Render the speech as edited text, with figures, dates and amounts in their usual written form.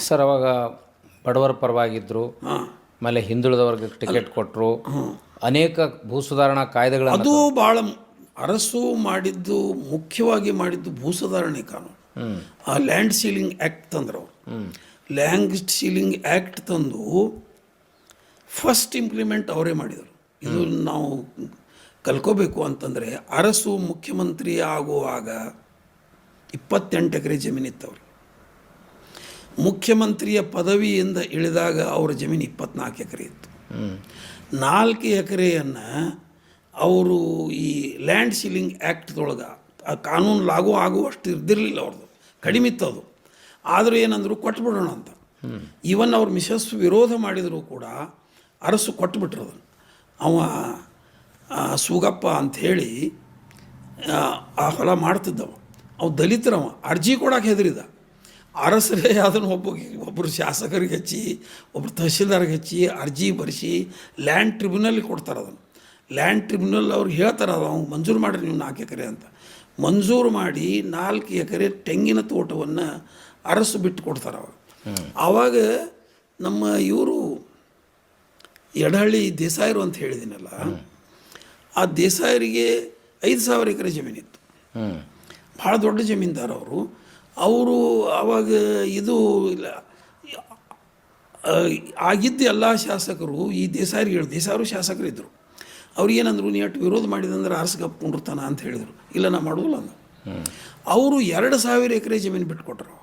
Sir ಅವಾಗ ಬಡವರ ಪರವಾಗಿದ್ದರು, ಆಮೇಲೆ ಹಿಂದುಳಿದ ವರ್ಗಕ್ಕೆ ಟಿಕೆಟ್ ಕೊಟ್ಟರು, ಅನೇಕ ಭೂ ಸುಧಾರಣಾ ಕಾಯ್ದೆಗಳನ್ನು ಅದು ಭಾಳ ಅರಸು ಮಾಡಿದ್ದು, ಮುಖ್ಯವಾಗಿ ಮಾಡಿದ್ದು ಭೂ ಸುಧಾರಣೆ ಕಾನೂನು. ಆ ಲ್ಯಾಂಡ್ ಸೀಲಿಂಗ್ ಆ್ಯಕ್ಟ್ ತಂದ್ರು ಅವರು. ಲ್ಯಾಂಡ್ ಸೀಲಿಂಗ್ ಆ್ಯಕ್ಟ್ ತಂದು ಫಸ್ಟ್ ಇಂಪ್ಲಿಮೆಂಟ್ ಅವರೇ ಮಾಡಿದರು. ಇದು ನಾವು ಕಲ್ಕೋಬೇಕು ಅಂತಂದರೆ, ಅರಸು ಮುಖ್ಯಮಂತ್ರಿ ಆಗುವಾಗ 28 ಎಕರೆ ಜಮೀನಿತ್ತು ಅವ್ರಿಗೆ. ಮುಖ್ಯಮಂತ್ರಿಯ ಪದವಿಯಿಂದ ಇಳಿದಾಗ ಅವರ ಜಮೀನು 24 ಎಕರೆ ಇತ್ತು. 4 ಎಕರೆಯನ್ನು ಅವರು ಈ ಲ್ಯಾಂಡ್ ಸೀಲಿಂಗ್ ಆ್ಯಕ್ಟ್ದೊಳಗೆ ಆ ಕಾನೂನು ಲಾಗೂ ಆಗುವಷ್ಟು ಇದ್ದಿರಲಿಲ್ಲ, ಅವ್ರದ್ದು ಕಡಿಮೆ ಇತ್ತು ಅದು. ಆದರೂ ಏನಂದ್ರು ಕೊಟ್ಬಿಡೋಣ ಅಂತ. ಈವನ್ ಅವ್ರ ಮಿಸಸ್ ವಿರೋಧ ಮಾಡಿದರೂ ಕೂಡ ಅರಸು ಕೊಟ್ಬಿಟ್ರು ಅದನ್ನು. ಅವ ಸುಗಪ್ಪ ಅಂಥೇಳಿ ಆ ಹೊಲ ಮಾಡ್ತಿದ್ದವ, ಅವು ದಲಿತರವ, ಅರ್ಜಿ ಕೊಡೋಕೆ ಹೆದರಿದ. ಅರಸರೇ ಅದನ್ನು ಒಬ್ಬರು ಶಾಸಕರಿಗೆ ಹಚ್ಚಿ, ಒಬ್ಬರು ತಹಸೀಲ್ದಾರ್ಗೆ ಹಚ್ಚಿ ಅರ್ಜಿ ಬರೆಸಿ ಲ್ಯಾಂಡ್ ಟ್ರಿಬ್ಯುನಲ್ಗೆ ಕೊಡ್ತಾರೆ ಅದನ್ನು. ಲ್ಯಾಂಡ್ ಟ್ರಿಬ್ಯುನಲ್ ಅವ್ರು ಹೇಳ್ತಾರೆ, ಅದು ಅವ್ನು ಮಂಜೂರು ಮಾಡಿರಿ ನೀವು 4 ಎಕರೆ ಅಂತ. ಮಂಜೂರು ಮಾಡಿ 4 ಎಕರೆ ತೆಂಗಿನ ತೋಟವನ್ನು ಅರಸು ಬಿಟ್ಟು ಕೊಡ್ತಾರೆ ಅವಾಗ. ಆವಾಗ ನಮ್ಮ ಇವರು ಎಡಹಳ್ಳಿ ದೇಸಾಯರು ಅಂತ ಹೇಳಿದ್ದೀನಲ್ಲ, ಆ ದೇಸಾಯರಿಗೆ 5,000 ಎಕರೆ ಜಮೀನಿತ್ತು. ಭಾಳ ದೊಡ್ಡ ಜಮೀನ್ದಾರ ಅವರು ಆವಾಗ ಇದು ಆಗಿದ್ದ ಎಲ್ಲ ಶಾಸಕರು ಈ ದೇಸಾಯರಿಗೆ ಹೇಳಿ, ದೇಸಾಯರು ಶಾಸಕರು ಇದ್ದರು. ಅವ್ರು ಏನಂದ್ರು, ನೀ ಅಷ್ಟು ವಿರೋಧ ಮಾಡಿದಂದ್ರೆ ಅರಸು ಕಪ್ಕೊಂಡಿರ್ತಾನ ಅಂತ ಹೇಳಿದರು. ಇಲ್ಲ ನಾ ಮಾಡೋಲ್ಲ ಅಂದ. ಅವರು 2,000 ಎಕರೆ ಜಮೀನು ಬಿಟ್ಟು ಕೊಟ್ಟರು.